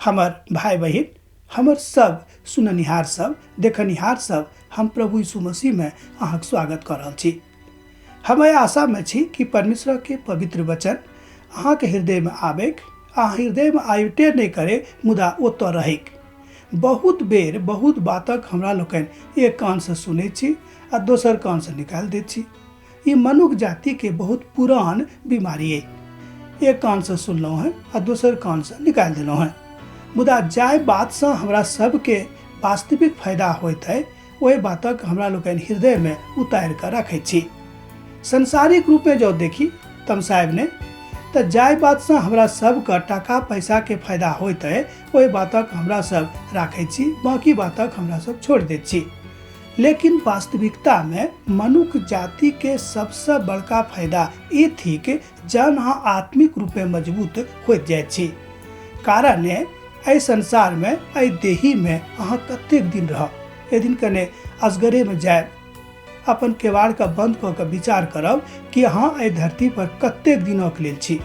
हमर भाई बहिन, हमर सब सुननिहार सब, देखनिहार सब, हम प्रभु यीशु मसीह में अहाँक स्वागत कर रहल छी। हम एहि आशा में छी कि परमेश्वर के पवित्र वचन अहाँके हृदय में आबेक, अहाँ हृदय में आयोटे नहीं करे मुदा ओतऽ रहेक। बहुत बेर बहुत बातक हमरा लोकन एक कान से सुने छी आ दोसर कान से निकाल दे छी। ई मनुष्य जाति के बहुत पुरान बीमारी है। एक कान से सुनलहुँ हैं आ दोसर कान से निकाल दिलहुँ हैं। मुदा जाय बात से हमरा सबके वास्तविक फायदा होइत है, वही बातक हमरा लोकन हृदय में उतार कर रखे छी। संसारिक रूप में जो देखी तम साहेब ने तो जाय बात से हमरा सब का टका पैसा के फायदा होइत है, वही बातक हमरा सब राखे छी, बाकी बातक हमरा सब छोड़ दे छी। लेकिन वास्तविकता में मनुष्य जाति के सबसे बड़का फायदा ये थी कि जन हाँ आत्मिक रूप में मजबूत हो जाए छी। कारण है ऐ संसार में ऐ देही में अहाँ कतेक दिन रह, ए दिन कने असगरे में जाए अपन केवाड़ का बंद क के विचार करब कि अहाँ ऐ धरती पर कतेक दिनों के लेल छी।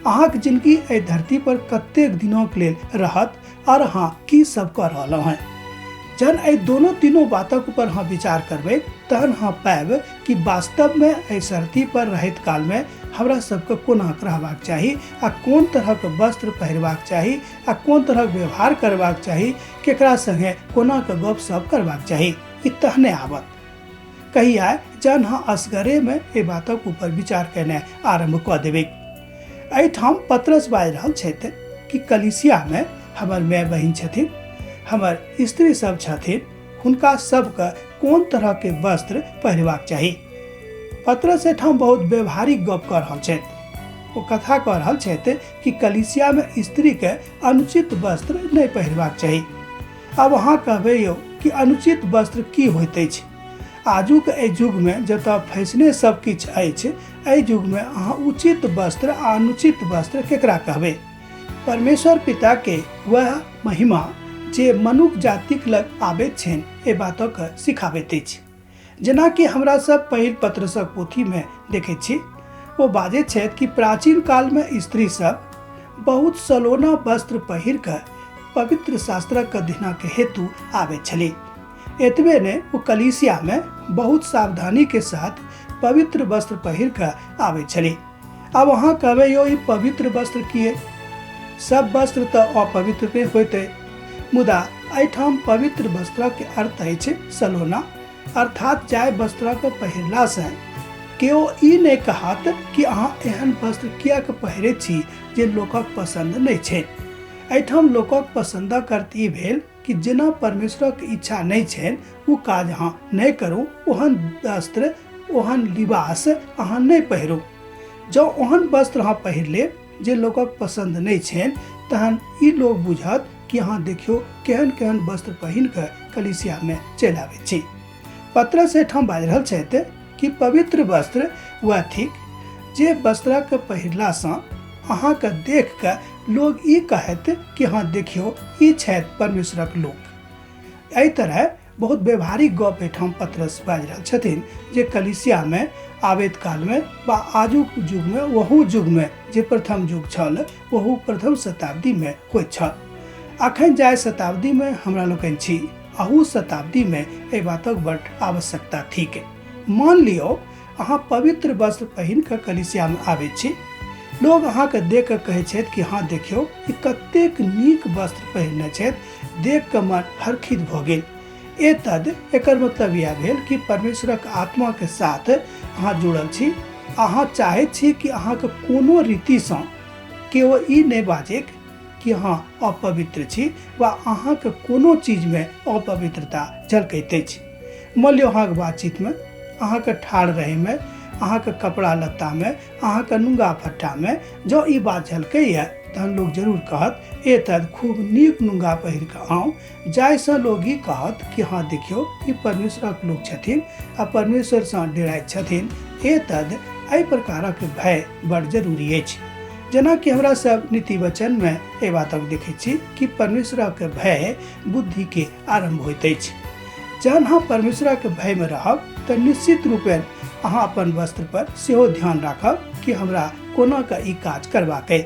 अहाँक जिंदगी ऐ धरती पर कतेक दिनों के लेल रहत और अहाँ की सब कर रहल हैं। जन ऐ दोनों तीनों बातक ऊपर हाँ विचार करबे तहन हाँ पाएब कि वास्तव में ऐ धरती पर रहत काल में हमरा सबके कोना रहबाक चाही, आ कोन तरह के वस्त्र पहिरबाक चाही, आ कोन तरह के व्यवहार करबाक चाही, केकरा संगे कोना के गप सप करबाक चाही। ई तहने आवत कहिया जन हाँ असगरे में ए बातक ऊपर विचार करने आरंभ क देबे। एहिठाम पतरस बाजि रहल छथि कि कलीसिया में हमर माय बहिन छथिन, हमर स्त्री सब छथिन, हुनका सबके कोन तरह के वस्त्र पहिरबाक चाही। पतरस एठाम बहुत व्यवहारिक गप कर रहल छथि। वो कथा कह रहल छथि कि कलीसिया में स्त्री के अनुचित वस्त्र नहीं पहिरबाक चाही। अब अहाँ कहबे यो कि अनुचित वस्त्र की होइत अछि। आजुक एहि युग में जतऽ फैशने सब किछ अछि, एहि युग में अहाँ उचित वस्त्र आ अनुचित वस्त्र केकरा कहबे। परमेश्वर पिता के वह महिमा जे मनुष्य जातिक लग आबैत छनि ए बातक सिखाबैत अछि। जेना कि हमरा सब पहिल पत्रसक पोथी में देखे छी, वो बाजै छथि कि प्राचीन काल में स्त्री सब बहुत सलोना वस्त्र पहिर कर पवित्र शास्त्रक अध्ययन के हेतु आबे छली। एतबे ने वो कलीसिया में बहुत सावधानी के साथ पवित्र वस्त्र पहिर कर आबे छली। अब वहाँ कहबे यो ई पवित्र वस्त्र किए, सब वस्त्र तो अपवित्र नहीं होते। मुदा एठाम पवित्र वस्त्र के अर्थ अछि सलोना, अर्थात जाय वस्त्र के पहिरला से केओ ई नहीं कहत कि अहाँ एहन वस्त्र किया के पहिरे छी जे लोकक पसंद नहीं छै। एठाम लोकक पसंदक अर्थ ई भेल कि जेना परमेश्वरक इच्छा नहीं छनि वो काज अहाँ नहीं करू, ओहन वस्त्र ओहन लिबास अहाँ नहीं पहिरू। जँ ओहन वस्त्र अहाँ पहिर लेब जे लोकक पसंद नहीं छनि तहन ई लोग बुझत कि अहाँ देखियो केहन केहन वस्त्र पहिन कर कलीसिया में चलि आबै छी। पतरस एठाम बाजि रहल छथि कि पवित्र वस्त्र वह थिक जे वस्त्रक पहिरला से अहाँके देख के लोग ई कहत कि हाँ देखियो ई छथि परमेश्वरक लोक। एहि तरह बहुत व्यवहारिक गप एठाम पतरस बाजि रहल छथिन जे कलीसिया में आबैत काल में बा आजुक युग में, वहू युग में जे प्रथम युग छल वहू प्रथम शताब्दी में होइत छल। अखन जाय शताब्दी में हमरा लोकन छी, अहू शताब्दी में ए बातक बड़ आवश्यकता थिक। मान लियो अहाँ पवित्र वस्त्र पहिन कर कलीसिया में आबे छी, लोग अहाँ के देख के कहे छथि कि हाँ देखियो ई कतेक नीक वस्त्र पहिरने छथि, देख के मन हर्षित भ गेल। एतद एकर मतलब यह भेल कि परमेश्वरक आत्मा के साथ अहाँ जुड़ल छी। अहाँ चाहे छी कि अहाँ के कोनो रीति से केओ ई नहीं बाजे कि हाँ अपवित्र छी वा अहाँ के कोनो चीज में अपवित्रता झलकैत अछि। मान लियो अहाँ के बातचीत में, अहाँ के ठाड़ रहे में, अहाँ के कपड़ा लत्ता में, अहाँ के नुंगा फट्टा में जो ई बात झलकैया तहन लोग जरूर कहत एतद खूब नीक नुंगा पहिर के आउ, जाहिसँ लोग ई कहत कि हाँ देखियो ई परमेश्वरक लोक छथिन आ परमेश्वर से डेराइत छथिन। एतद एहि प्रकारक भय बड़ जरूरी अछि। जेना कि हमरा सब नीति वचन में ए बातक देखे छी कि परमेश्वरक भय बुद्धि के आरंभ होइत अछि। जहन हाँ परमेश्वरक भय में रहब तऽ निश्चित रूपेण अहाँ अपन वस्त्र पर सेहो ध्यान राखब कि हमरा कोना के ई काज करबाक है।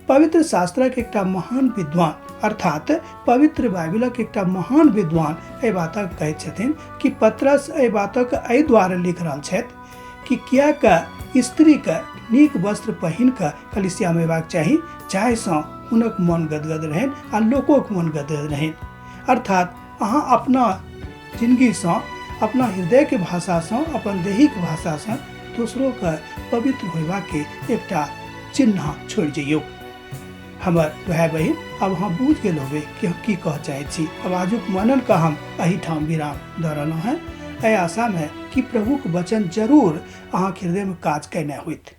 पवित्र शास्त्रक एकटा महान विद्वान अर्थात पवित्र बाइबलक एकटा महान विद्वान एहि बातक कहैत छथिन कि पतरस एहि बातक एहि दुआरे लिख रहल छथि कि कियाक स्त्रीके नीक वस्त्र पहिन कऽ कलीसियामे अयबाक चाही, जाहिसँ हुनक मन गदगद रहनि आ लोकोक मन गदगद रहनि। अर्थात अहाँ अपना जिंदगीसँ, अपना हृदयके भाषासँ, अपन देहिक भाषासँ दोसरोके पवित्र होयबाके एकटा चिन्ह छोड़ि जइयौ। हमर भाई बहिन, अब अहाँ बुझ गेल होबे कि हम की कह चाहै छी। अब आजुक मनन का हम एहिठाम विराम दऽ रहलहुँ हैं, एहि आशा में कि प्रभुक वचन जरूर अहाँके हृदय में काज कयने होइत।